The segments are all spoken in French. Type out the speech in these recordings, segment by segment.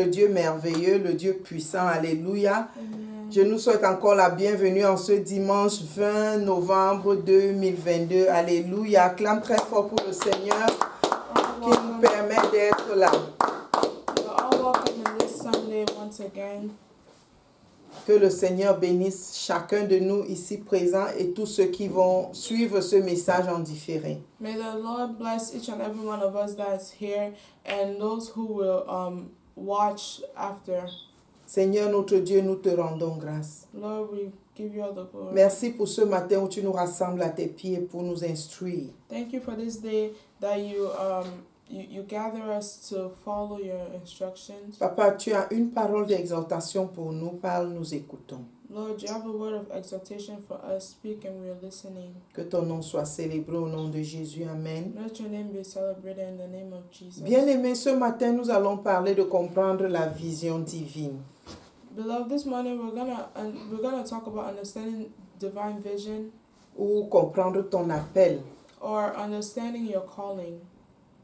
Le Dieu merveilleux, le Dieu puissant, alléluia. Amen. Je nous souhaite encore la bienvenue en ce dimanche 20 novembre 2022. Alléluia. Acclame très fort pour le Seigneur qui nous permet d'être là. You're all welcome on this Sunday once again. Que le Seigneur bénisse chacun de nous ici présents et tous ceux qui vont suivre ce message en différé. May the Lord bless each and every one of us that's here and those who will watch after. Seigneur notre Dieu, nous te rendons grâce. Lord, we give you all the glory. Merci pour ce matin où tu nous rassembles à tes pieds pour nous instruire. Thank you for this day that you gather us to follow your instructions. Papa, tu as une parole d'exhortation pour nous. Parle, nous écoutons. Lord, you have a word of exhortation for us. Speak and we are listening. Que ton nom soit célébré au nom de Jésus. Amen. Let your name be celebrated in the name of Jesus. Bien-aimés, ce matin, nous allons parler de comprendre la vision divine. Beloved, this morning we're gonna talk about understanding divine vision Ou comprendre ton appel. or understanding your calling.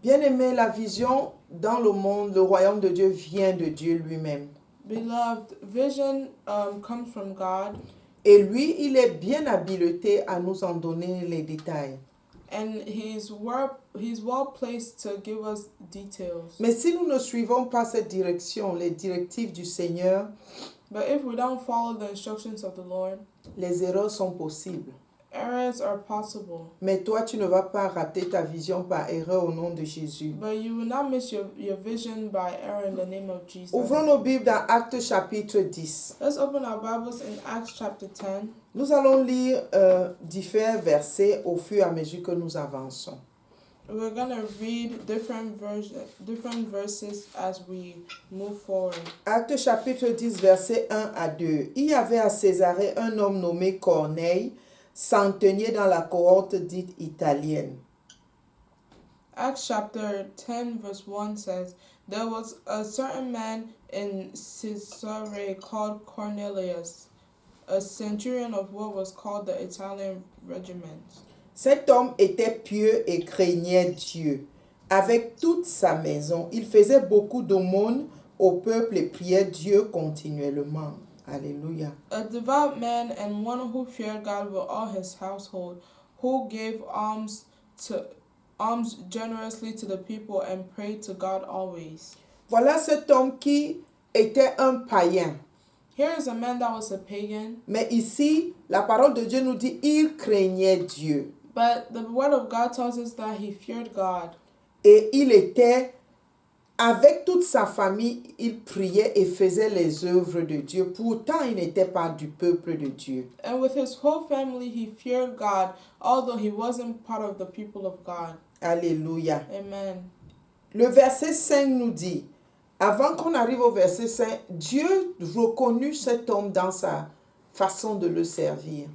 Bien-aimés, la vision dans le monde, le royaume de Dieu vient de Dieu lui-même. Beloved, vision comes from God, Et lui, il est bien habilité à nous en donner les détails. and he's well placed to give us details. Mais si nous ne suivons pas cette direction, les directives du Seigneur, But if we don't follow the instructions of the Lord, les erreurs sont possibles. errors are possible. Mais toi, tu ne vas pas rater ta vision par erreur au nom de Jésus. But you will not miss your vision by error in the name of Jesus. Ouvrons nos Bibles dans Actes chapitre 10. Let's open our Bibles in Acts chapter 10. Nous allons lire différents versets au fur et à mesure que nous avançons. We're going to read different verses as we move forward. Actes chapitre 10, versets 1 à 2. Il y avait à Césarée un homme nommé Corneille, centenier dans la cohorte dite italienne. Acts chapter 10 verse 1 says, There was a certain man in Caesarea called Cornelius, a centurion of what was called the Italian regiment. Cet homme était pieux et craignait Dieu. Avec toute sa maison, il faisait beaucoup d'aumônes au peuple et priait Dieu continuellement. Alléluia. A devout man and one who feared God with all his household, who gave alms generously to the people and prayed to God always. Voilà cet homme qui était un païen. Here is a man that was a pagan, Mais ici, la parole de Dieu nous dit, il craignait Dieu. but the word of God tells us that he feared God. Et il était, avec toute sa famille, il priait et faisait les œuvres de Dieu. Pourtant, il n'était pas du peuple de Dieu. And with his whole family, he feared God, although he wasn't part of the people of God. Alléluia. Amen. Le verset 5 nous dit, avant qu'on arrive au verset 5, Dieu reconnut cet homme dans sa façon de le servir.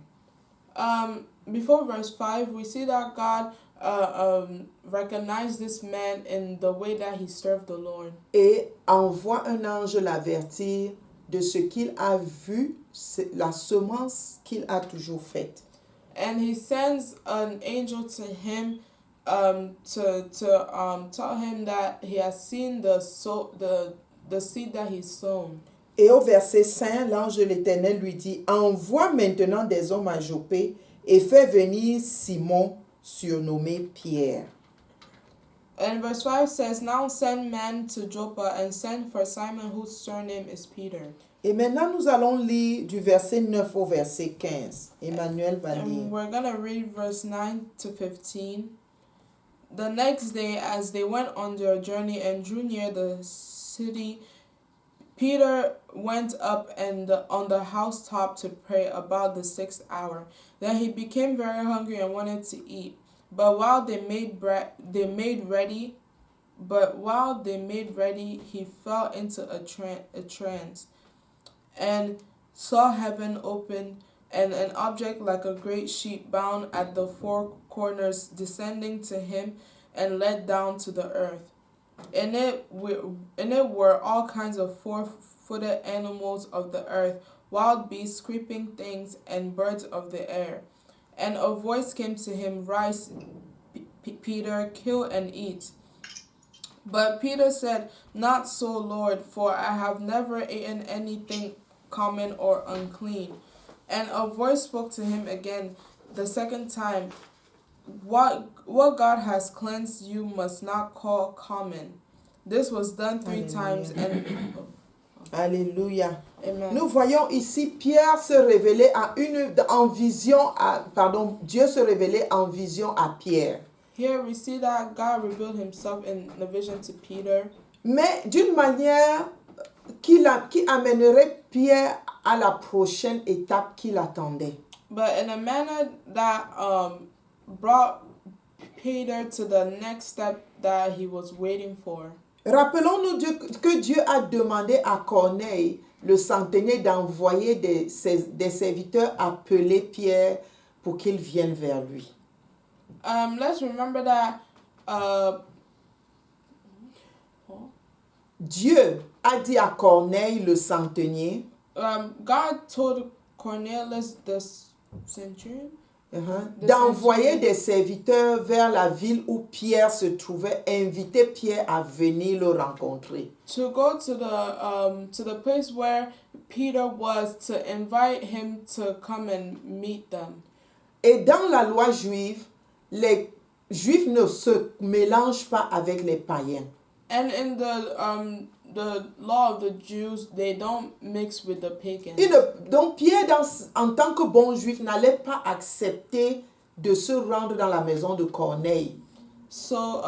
Before verse 5, we see that God recognized this man in the way that he served the Lord. Et envoie un ange l'avertir de ce qu'il a vu, la semence qu'il a toujours faite. And he sends an angel to him to tell him that he has seen the seed that he's sown. Et au verset 5, l'ange de l'Éternel lui dit, envoie maintenant des hommes à Joppé et fais venir Simon, surnommé Pierre. And verse 5 says, Now send men to Joppa and send for Simon, whose surname is Peter. Et maintenant, nous allons lire du verset 9 au verset 15. Emmanuel va lire. And we're going to read verse 9 to 15. The next day, as they went on their journey and drew near the city, Peter went up on the housetop to pray about the 6th hour. Then he became very hungry and wanted to eat. But while they made ready, he fell into a trance, and saw heaven open, and an object like a great sheet bound at the four corners descending to him and led down to the earth. In it were all kinds of four-footed animals of the earth, wild beasts, creeping things, and birds of the air. And a voice came to him, Rise, Peter, kill and eat. But Peter said, "Not so, Lord, for I have never eaten anything common or unclean." And a voice spoke to him again the second time, what God has cleansed you must not call common. This was done 3 times and Alléluia. Amen. Nous voyons ici Pierre se révéler en vision Dieu se révélait en vision à Pierre. Here we see that God revealed himself in the vision to Peter, Mais d'une manière qui amènerait Pierre à la prochaine étape qu'il attendait. but in a manner that brought Peter to the next step that he was waiting for. Rappelons-nous que Dieu a demandé à Corneille, le centenier, d'envoyer des serviteurs appeler Pierre pour qu'il vienne vers lui. Let's remember that Dieu a dit à Corneille, le centenier, God told Cornelius the centurion d'envoyer des serviteurs vers la ville où Pierre se trouvait, inviter Pierre à venir le rencontrer. to go to the place where Peter was, to invite him to come and meet them. Et dans la loi juive, les Juifs ne se mélangent pas avec les païens. And in the law of the Jews, they don't mix with the pagans. Donc Pierre, en tant que bon juif, n'allait pas accepter de se rendre dans la maison de Corneille. So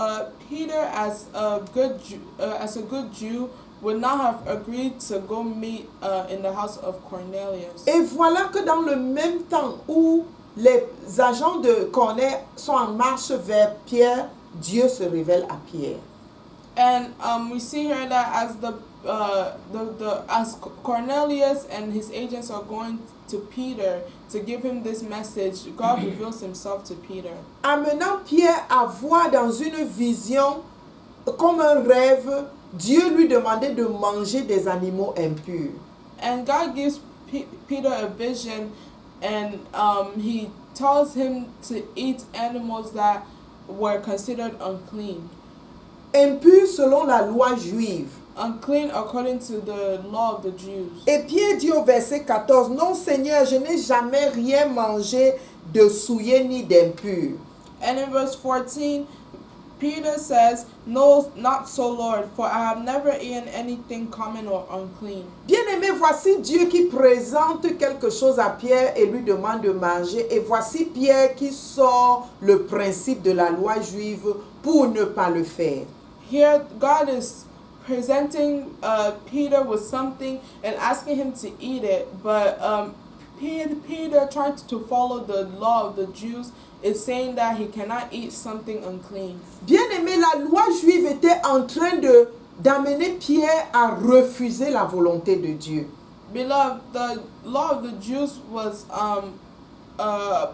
Peter, as a good Jew, would not have agreed to go meet in the house of Cornelius. Et voilà que dans le même temps où les agents de Corneille sont en marche vers Pierre, Dieu se révèle à Pierre. And we see here that as Cornelius and his agents are going to Peter to give him this message, God reveals himself to Peter. Amenant Pierre à voir dans une vision, comme un rêve, Dieu lui demandait de manger des animaux impurs. And God gives Peter a vision, and he tells him to eat animals that were considered unclean. Impurs selon la loi juive. Unclean according to the law of the Jews. Et Pierre dit au verset 14, non Seigneur, je n'ai jamais rien mangé de souillé ni d'impur. And in verse 14, Peter says, "No, not so, Lord, for I have never eaten anything common or unclean." Bien-aimé, voici Dieu qui présente quelque chose à Pierre et lui demande de manger. Et voici Pierre qui sort le principe de la loi juive pour ne pas le faire. Here, God is presenting Peter with something and asking him to eat it, but Peter, trying to follow the law of the Jews, is saying that he cannot eat something unclean. Bien-aimé, la loi juive était en train d'amener Pierre à refuser la volonté de Dieu. Beloved, the law of the Jews was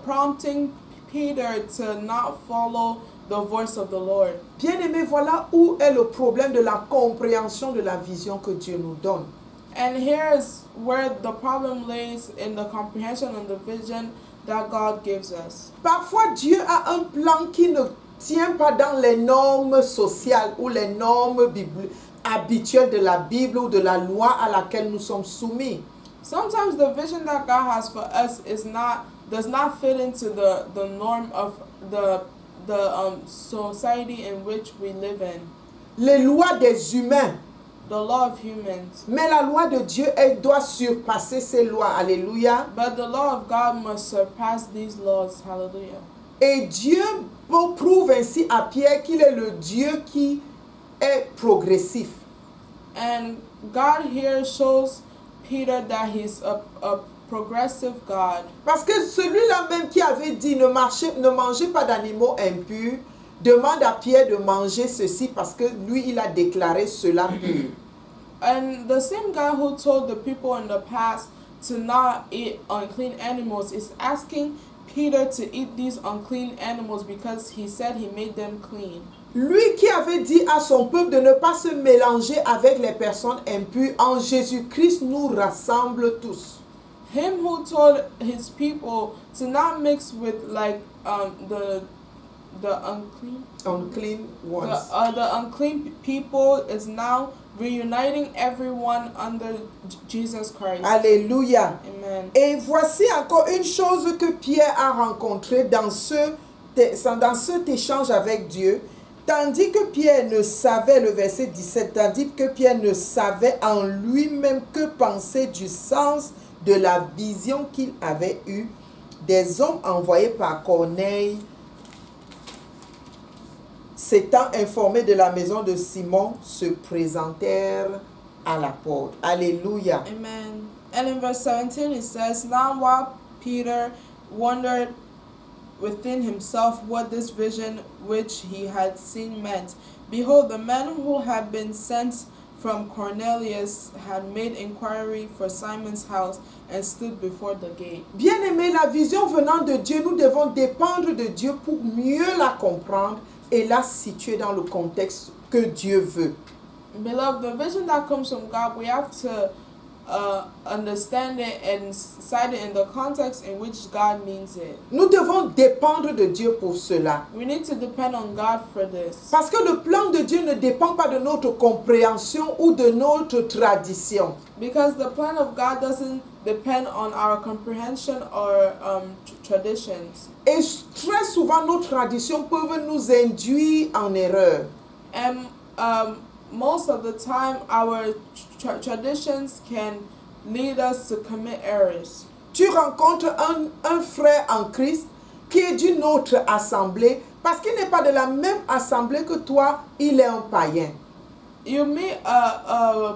prompting Peter to not follow the voice of the Lord. Bien-aimé, voilà où est le problème de la compréhension de la vision que Dieu nous donne. And here is where the problem lays, in the comprehension and the vision that God gives us. Parfois, Dieu a un plan qui ne tient pas dans les normes sociales ou les normes habituelles de la Bible ou de la loi à laquelle nous sommes soumis. Sometimes the vision that God has for us does not fit into the norm of the society in which we live in. Les lois des humains. The law of humans. Mais la loi de Dieu, elle doit surpasser ces lois. Alléluia. But the law of God must surpass these laws. Hallelujah. Et Dieu prouve ainsi à Pierre qu'il est le Dieu qui est progressif. And God here shows Peter that he's a progressive God. Parce que celui-là même qui avait dit ne mangez pas d'animaux impurs, demande à Pierre de manger ceci parce que lui, il a déclaré cela pur. And the same guy who told the people in the past to not eat unclean animals is asking Peter to eat these unclean animals because he said he made them clean. Lui qui avait dit à son peuple de ne pas se mélanger avec les personnes impures, en Jésus-Christ nous rassemble tous. Him who told his people to not mix with unclean ones. The unclean people is now reuniting everyone under Jesus Christ. Alléluia. Amen. Et voici encore une chose que Pierre a rencontrée dans cet échange avec Dieu. Tandis que Pierre ne savait, le verset 17, tandis que Pierre ne savait en lui-même que penser du sens de la vision qu'il avait eue, des hommes envoyés par Corneille, s'étant informés de la maison de Simon, se présentèrent à la porte. Alléluia. Amen. And in verse 17 it says, Now while Peter wondered within himself what this vision which he had seen meant, behold, the men who had been sent from Cornelius had made inquiry for Simon's house and stood before the gate. Bien-aimés, la vision venant de Dieu, nous devons dépendre de Dieu pour mieux la comprendre et la situer dans le contexte que Dieu veut. Beloved, the vision that comes from God, we have to understand it and cite it in the context in which God means it. Nous devons dépendre de Dieu pour cela. We need to depend on God for this. Parce que le plan de Dieu ne dépend pas de notre compréhension ou de notre tradition. Because the plan of God doesn't depend on our comprehension or traditions. Et très souvent, nos traditions peuvent nous induire en erreur. And most of the time, our traditions can lead us to commit errors. Tu rencontres un frère en Christ qui est d'une autre assemblée, parce qu'il n'est pas de la même assemblée que toi, il est un païen. You meet a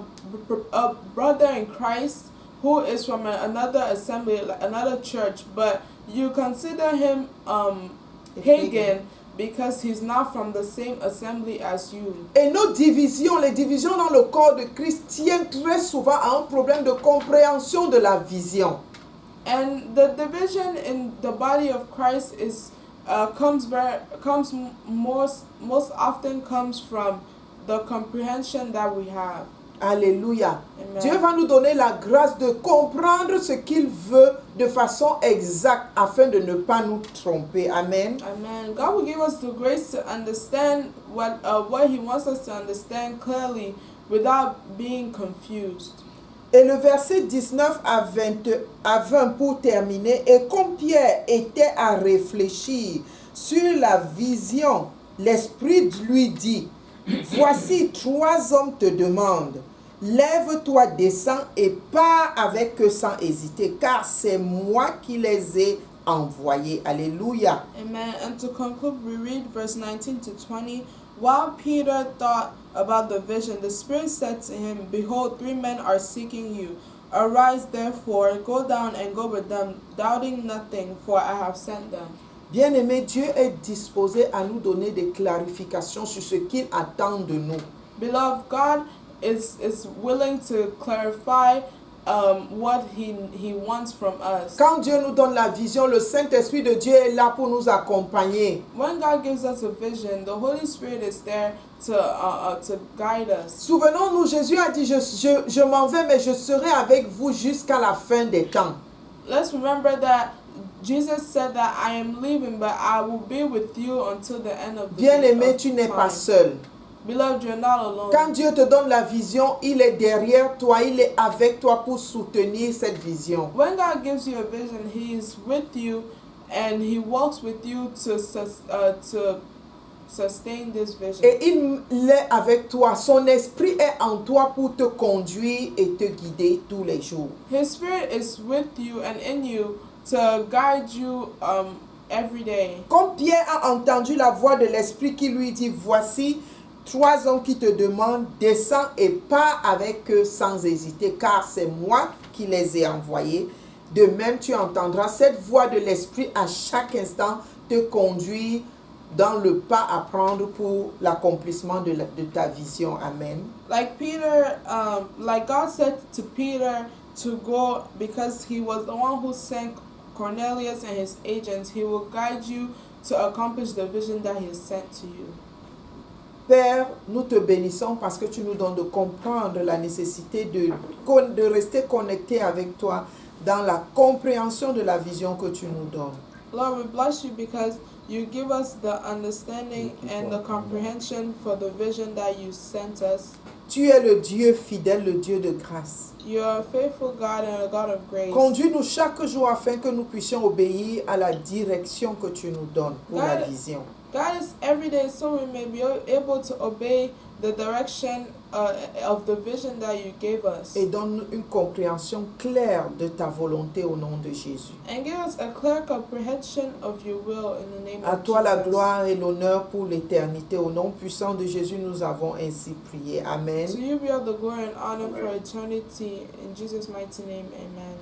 brother in Christ who is from another assembly, another church, but you consider him pagan because he's not from the same assembly as you. Et nos divisions, les divisions dans le corps de Christ tiennent très souvent à un problème de compréhension de la vision. And the division in the body of Christ is most often comes from the comprehension that we have. Alléluia. Amen. Dieu va nous donner la grâce de comprendre ce qu'il veut de façon exacte afin de ne pas nous tromper. Amen. Amen. God will give us the grace to understand what He wants us to understand clearly without being confused. Et le verset 19 à 20 pour terminer. Et comme Pierre était à réfléchir sur la vision, l'Esprit lui dit, voici 3 hommes te demandent. Lève-toi, descends et pars avec eux sans hésiter, car c'est moi qui les ai envoyés. Alléluia. Amen. And to conclude, we read verse 19 to 20. While Peter thought about the vision, the Spirit said to him, Behold, 3 men are seeking you. Arise, therefore, go down and go with them, doubting nothing, for I have sent them. Bien-aimé, Dieu est disposé à nous donner des clarifications sur ce qu'il attend de nous. Beloved, God is willing to clarify what he wants from us. Quand Dieu nous donne la vision, le Saint-Esprit de Dieu est là pour nous accompagner. When God gives us a vision, the Holy Spirit is there to guide us. Souvenons-nous, Jésus a dit, je m'en vais, mais je serai avec vous jusqu'à la fin des temps. Let's remember that Jesus said that I am leaving, but I will be with you until the end of the Bien-aimé, tu n'es pas seul. Beloved, you're not alone. Quand Dieu te donne la vision, il est derrière toi, il est avec toi pour soutenir cette vision. When God gives you a vision, He is with you and He walks with you to sustain this vision. Et il est avec toi. Son esprit est en toi pour te conduire et te guider tous les jours. His Spirit is with you and in you to guide you every day. Comme Pierre a entendu la voix de l'esprit qui lui dit, voici 3 hommes qui te demandent, descends et pars avec eux sans hésiter, car c'est moi qui les ai envoyés. De même, tu entendras cette voix de l'esprit à chaque instant te conduire dans le pas à prendre pour l'accomplissement de ta vision. Amen. Like Peter, like God said to Peter to go because he was the one who sent Cornelius and his agents. He will guide you to accomplish the vision that He has sent to you. Père, nous te bénissons parce que tu nous donnes de comprendre la nécessité de rester connecté avec toi dans la compréhension de la vision que tu nous donnes. Lord, we bless you because You give us the understanding and the comprehension for the vision that you sent us. Tu es le Dieu fidèle, le Dieu de grâce. You are a faithful God and a God of grace. Conduis-nous chaque jour afin que nous puissions obéir à la direction que tu nous donnes pour la vision. Guide us every day so we may be able to obey the direction of the vision that you gave us. Et donne une compréhension claire de ta volonté au nom de Jésus. And give us a clear comprehension of your will in the name of Jesus. À toi la gloire et l'honneur pour l'éternité. Au nom puissant de Jésus, nous avons ainsi prié. Amen. To you be all the glory and honor for eternity. In Jesus' mighty name, amen.